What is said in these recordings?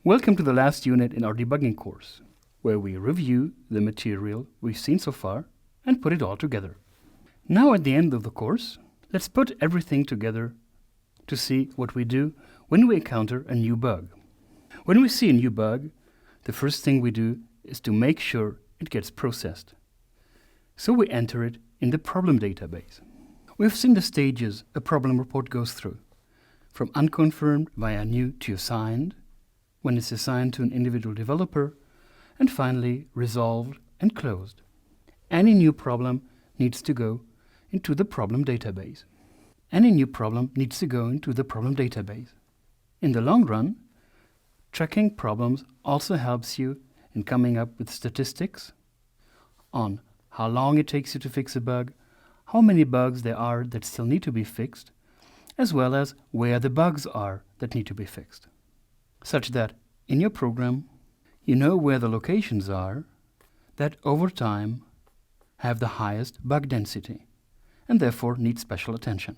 Welcome to the last unit in our debugging course, where we review the material we've seen so far and put it all together. Now at the end of the course, let's put everything together to see what we do when we encounter a new bug. When we see a new bug, the first thing we do is to make sure it gets processed. So we enter it in the problem database. We've seen the stages a problem report goes through, from unconfirmed via new to assigned, when it's assigned to an individual developer, and finally resolved and closed. Any new problem needs to go into the problem database. Any new problem needs to go into the problem database. In the long run, tracking problems also helps you in coming up with statistics on how long it takes you to fix a bug, how many bugs there are that still need to be fixed, as well as where the bugs are that need to be fixed, such that in your program you know where the locations are that over time have the highest bug density and therefore need special attention.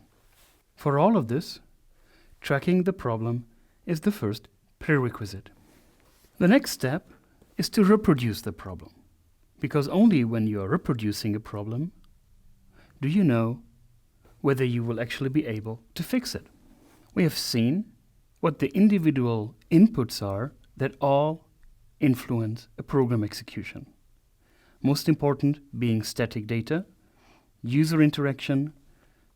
For all of this, tracking the problem is the first prerequisite. The next step is to reproduce the problem, because only when you are reproducing a problem do you know whether you will actually be able to fix it. We have seen what the individual inputs are that all influence a program execution. Most important being static data, user interaction,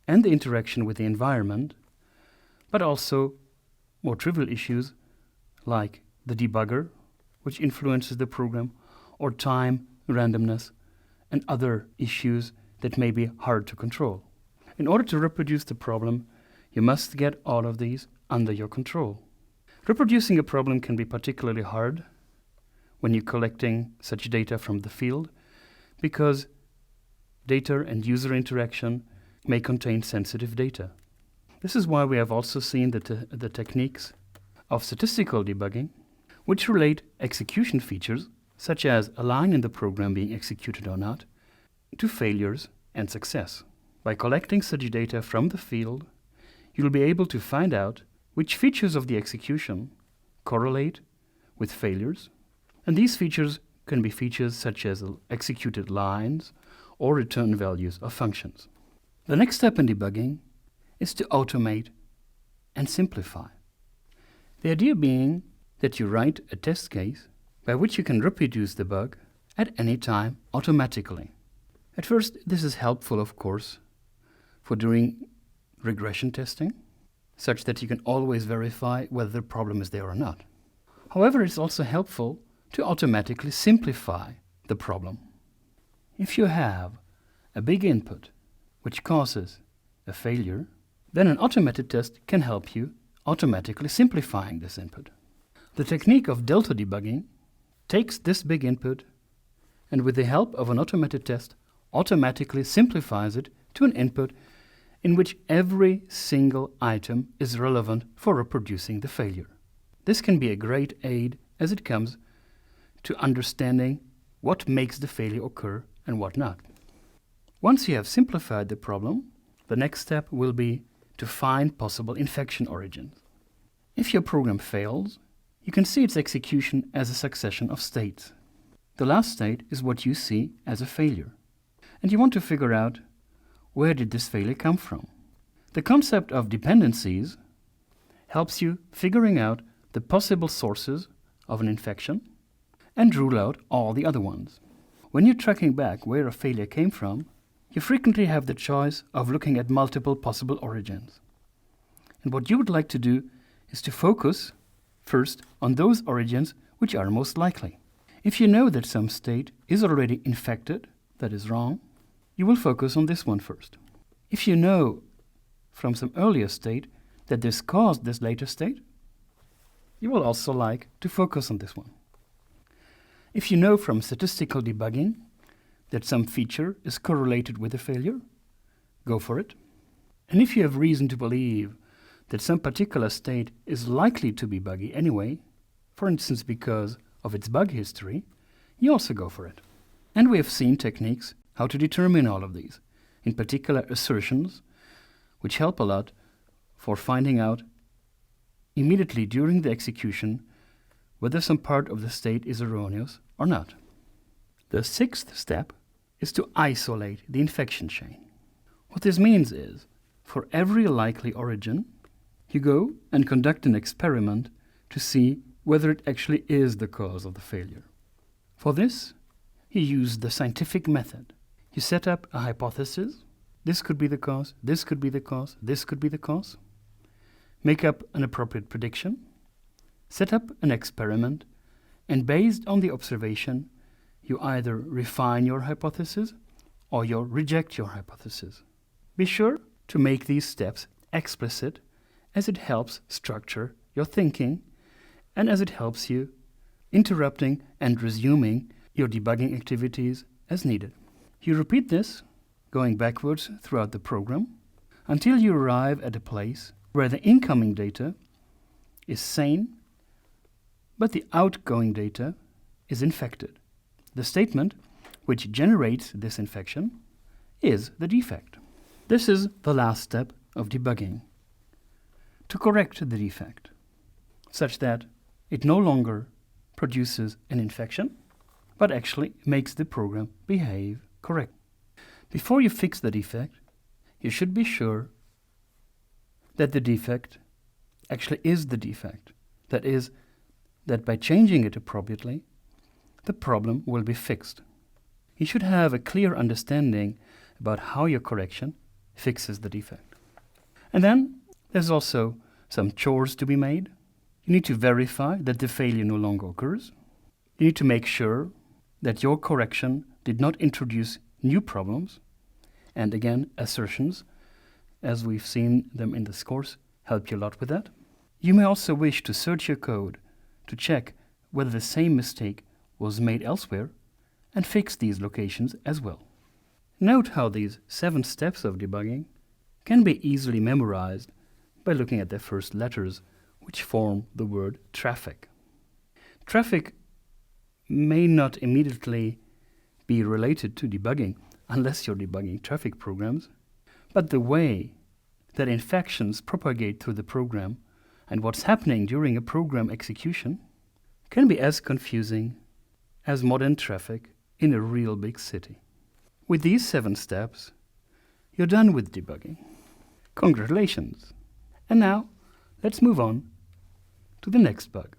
and the interaction with the environment, but also more trivial issues like the debugger, which influences the program, or time, randomness, and other issues that may be hard to control. In order to reproduce the problem, you must get all of these under your control. Reproducing a problem can be particularly hard when you're collecting such data from the field, because data and user interaction may contain sensitive data. This is why we have also seen the techniques of statistical debugging, which relate execution features, such as a line in the program being executed or not, to failures and success. By collecting such data from the field, you'll be able to find out which features of the execution correlate with failures, and these features can be features such as executed lines or return values of functions. The next step in debugging is to automate and simplify. The idea being that you write a test case by which you can reproduce the bug at any time automatically. At first, this is helpful, of course, for doing regression testing, such that you can always verify whether the problem is there or not. However, it's also helpful to automatically simplify the problem. If you have a big input which causes a failure, then an automated test can help you automatically simplifying this input. The technique of delta debugging takes this big input and with the help of an automated test automatically simplifies it to an input in which every single item is relevant for reproducing the failure. This can be a great aid as it comes to understanding what makes the failure occur and what not. Once you have simplified the problem, the next step will be to find possible infection origins. If your program fails, you can see its execution as a succession of states. The last state is what you see as a failure, and you want to figure out where did this failure come from. The concept of dependencies helps you figuring out the possible sources of an infection and rule out all the other ones. When you're tracking back where a failure came from, you frequently have the choice of looking at multiple possible origins. And what you would like to do is to focus first on those origins which are most likely. If you know that some state is already infected, that is wrong, you will focus on this one first. If you know from some earlier state that this caused this later state, you will also like to focus on this one. If you know from statistical debugging that some feature is correlated with a failure, go for it. And if you have reason to believe that some particular state is likely to be buggy anyway, for instance because of its bug history, you also go for it. And we have seen techniques how to determine all of these, in particular assertions, which help a lot for finding out immediately during the execution whether some part of the state is erroneous or not. The sixth step is to isolate the infection chain. What this means is, for every likely origin, you go and conduct an experiment to see whether it actually is the cause of the failure. For this, you use the scientific method. You set up a hypothesis. This could be the cause, this could be the cause, this could be the cause. Make up an appropriate prediction. Set up an experiment, and based on the observation, you either refine your hypothesis or you reject your hypothesis. Be sure to make these steps explicit, as it helps structure your thinking and as it helps you interrupting and resuming your debugging activities as needed. You repeat this, going backwards throughout the program, until you arrive at a place where the incoming data is sane, but the outgoing data is infected. The statement which generates this infection is the defect. This is the last step of debugging, to correct the defect, such that it no longer produces an infection, but actually makes the program behave correctly. Before you fix the defect, you should be sure that the defect actually is the defect. That is, that by changing it appropriately, the problem will be fixed. You should have a clear understanding about how your correction fixes the defect. And then there's also some chores to be made. You need to verify that the failure no longer occurs. You need to make sure that your correction did not introduce new problems. And again, assertions, as we've seen them in this course, help you a lot with that. You may also wish to search your code to check whether the same mistake was made elsewhere and fix these locations as well. Note how these 7 steps of debugging can be easily memorized by looking at their first letters, which form the word traffic. Traffic may not immediately be related to debugging unless you're debugging traffic programs, but the way that infections propagate through the program and what's happening during a program execution can be as confusing as modern traffic in a real big city. With these 7 steps, you're done with debugging. Congratulations! And now, let's move on to the next bug.